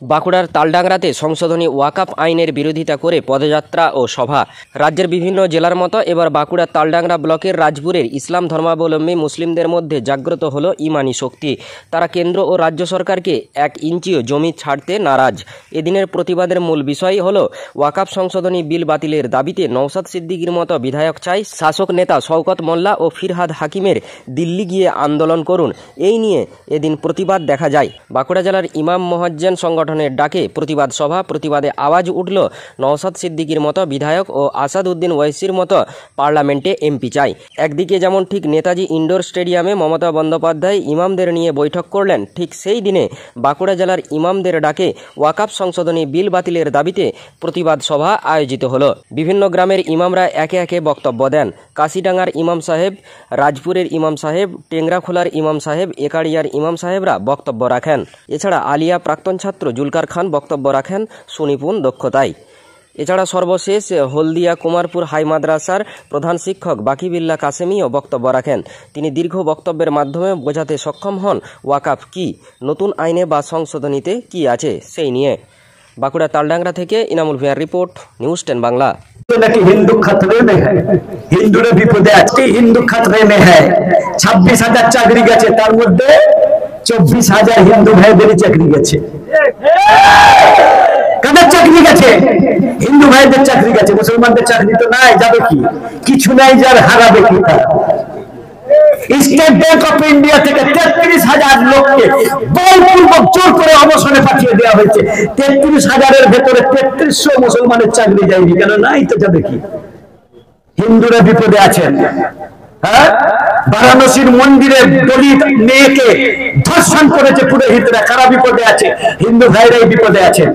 বাঁকুড়ার তালডাংরাতে সংশোধনী ওয়াকফ আইনের বিরোধিতা করে পদযাত্রা ও সভা। রাজ্যের বিভিন্ন জেলার মতো এবার বাঁকুড়ার তালডাংরা ব্লকের রাজপুরের ইসলাম ধর্মাবলম্বী মুসলিমদের মধ্যে জাগ্রত হলো ইমানি শক্তি। তারা কেন্দ্র ও রাজ্য সরকারকে 1 ইঞ্চিও জমি ছাড়তে নারাজ। এদিনের প্রতিবাদের মূল বিষয় হলো ওয়াকফ সংশোধনী বিল বাতিলের দাবিতে নওশাদ সিদ্দিকীর মতো বিধায়ক চাই শাসক নেতা শওকত মোল্লা ও ফিরহাদ হাকিমের দিল্লি গিয়ে আন্দোলন করুন। এই নিয়ে এদিন প্রতিবাদ দেখা যায়। বাঁকুড়া জেলার ইমাম মোয়াজ্জেন সংগঠনের ডাকে প্রতিবাদ সভা। প্রতিবাদে আওয়াজ উঠল নওশাদ সিদ্দিকীর মতো বিধায়ক ও আসাদ উদ্দিন ওয়াইসির মতো পার্লামেন্টে এমপি চাই। একদিকে যেমন ঠিক নেতাজি ইনডোর স্টেডিয়ামে মমতা বন্দ্যোপাধ্যায় ইমামদের নিয়ে বৈঠক করলেন, ঠিক সেই দিনে বাঁকুড়া জেলার ইমামদের ডাকে ওয়াকফ সংশোধনী বিল বাতিলের দাবিতে প্রতিবাদ সভা আয়োজিত হলো। বিভিন্ন গ্রামের ইমামরা একে একে বক্তব্য দেন। কাশিডাঙ্গার ইমাম সাহেব, রাজপুরের ইমাম সাহেব, টেংরাখোলার ইমাম সাহেব, একাড়িয়ার ইমাম সাহেবরা বক্তব্য রাখেন। এছাড়া আলিয়া প্রাক্তন ছাত্র জুলকার খান বক্তব্য রাখেন সুনিপুণ দক্ষতায়। এছাড়া সর্বশেষ হলদিয়া কুমারপুর হাই মাদ্রাসার প্রধান শিক্ষক বাকিবিল্লা কাসেমিও বক্তব্য রাখেন। তিনি দীর্ঘ বক্তব্যের মাধ্যমে বোঝাতে সক্ষম হন ওয়াকফ কি, নতুন আইনে বা সংশোধনীতে কি আছে সেই নিয়ে। বাঁকুড়া তালডাংরা থেকে ইনামুল ভিয়ার রিপোর্ট, নিউজ 10 বাংলা। हिंदू खतरे में है, हिंदूरा विपदे আছে, हिंदू खतरे में है। 26,000 চাকরি গেছে, তার মধ্যে 24,000 হিন্দু ভাইদের চাকরি গেছে। কাদের চাকরি গেছে? হিন্দু ভাইদের চাকরি গেছে, মুসলমানদের চাকরি তো নাই। যাবে কি? কিছু নাই, যার হারাবে কি তার। স্টেট ব্যাংক অফ ইন্ডিয়া থেকে 33,000 লোককে বলপূর্বক জোর করে অবসরে পাঠিয়ে দেওয়া হয়েছে। 33,000-এর ভেতরে 3300 মুসলমানের চাকরি যায়নি। কেন নাই তো যাবে কি? হিন্দুরা বিপদে আছেন। হ্যাঁ, বারাণসীর মন্দিরে দলিত মেয়েকে ধর্ষণ করেছে পুরোহিতরা, কারা বিপদে আছে? হিন্দু ভাইরাই বিপদে আছে।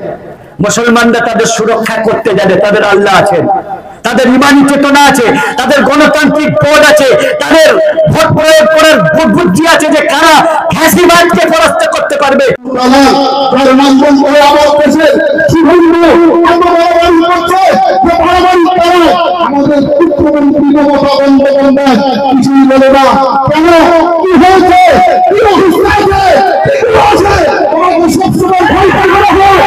মুসলমানরা তাদের সুরক্ষা করতে জানে, তাদের আল্লাহ আছেন, তাদের ইমানি চেতনা আছে, তাদের গণতান্ত্রিক বোর্ড আছে, তাদের ভোট প্রয়োগ করার বুদ্ধি আছে যে কারা ফ্যাসিবাদকে পরাস্ত করতে পারবে। আমাদের মুখ্যমন্ত্রী মমতা বন্দ্যোপাধ্যায় কিছুই বলে না। কেন? কি হয়েছে? কি অবস্থা আছে? সবসময় ভয় করা হয়।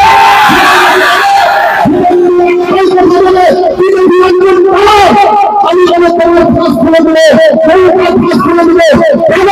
আমি কোনো ফাঁস খুলে দিলে ফাঁস খুলে দিলে কেন?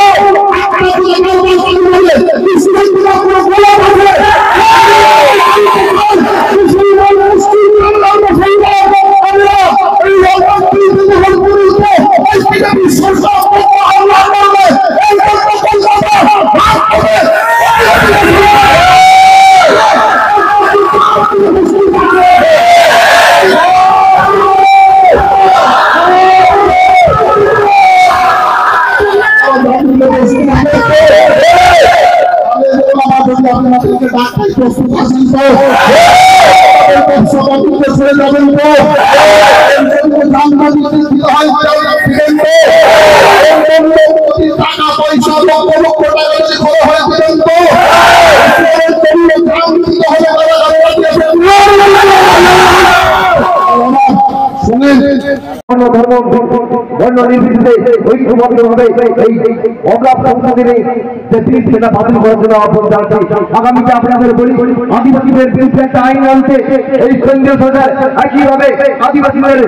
টাকা পয়সা আগামীতে আপনাদের বলি, আদিবাসীদের বিরুদ্ধে একটা আইন আনতে এই কেন্দ্রীয় সরকার একইভাবে আদিবাসীদের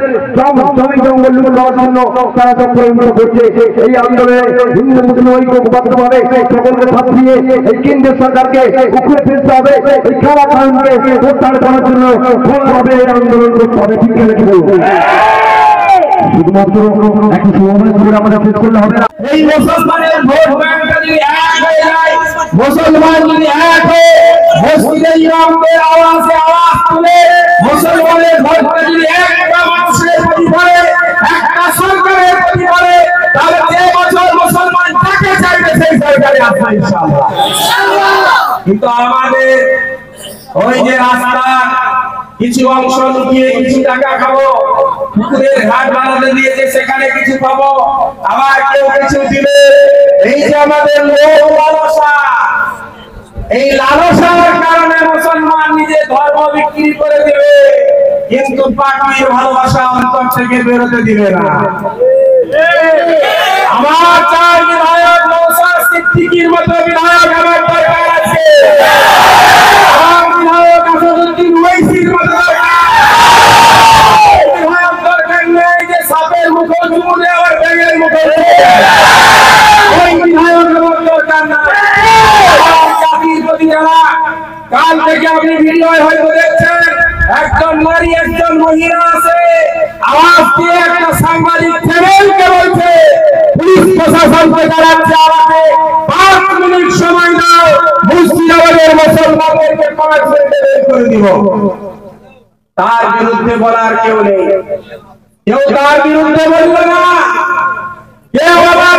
জমি জঙ্গল লুট দেওয়ার জন্য তারা চক্রান্ত করছে। এই আন্দোলনে হিন্দু মুসলিম ঐক্যবদ্ধভাবে সকলকে সাথ দিয়ে এই কেন্দ্রীয় সরকারকে উখড়ে ফেলতে হবে। এই খারাপ কারণকে প্রত্যাহার করার জন্য ফলভাবে এই আন্দোলন করতে হবে। ঠিক আছে, কি বলবো? শুধুমাত্র একটু সময় করে আমাদের শেষ করলে হবে না। এই মুসলমানের ভোট ব্যাংকটা যদি এক হয়ে যায়, মুসলমান যদি এক হয়ে মসজিদে ইমামদের আওয়াজে আওয়াজ তুলে মুসলমানের ভোটটা যদি একটা মানুষের প্রতি পড়ে, একটা সরকারের প্রতি পড়ে, তাহলে যে বছর মুসলমান যাকে চাইবে সেই সরকারে আসবে ইনশাআল্লাহ। কিন্তু আমাদের ওই যে রাস্তা কিছু অংশ লুকিয়ে কিছু টাকা খাবো, পুকুরের ঘাট বানাতে দিয়েছে সেখানে কিছু পাবো, আবার কেউ কিছু দিবে। এই যে আমাদের লোভ লালসা, এই লালসার কারণে মুসলমান নিজে ধর্ম বিক্রি করে দিবে, কিন্তু পাখির ভালোবাসা অন্তর থেকে বেরোতে দিবে না। আমার চাই বিধায়ক নওশাদ সিদ্দিকীর মতো বিধায়ক আমার দরকার আছে। ভিডিও হয়তো দেখছেন, একজন নারী একজন মহিলা আছে, আওয়াজ দিয়ে একটা সাংবাদিক চ্যানেলকে বলছে পুলিশ প্রশাসনকে জানাচ্ছে আমাকে 5 মিনিট সময় দাও, মুর্শিদাবাদের মুসলমানদেরকে 5 মিনিটে বের করে দিব। তার বিরুদ্ধে বলার কেউ নেই, কেউ তার বিরুদ্ধে বলবে না, কেউ আবার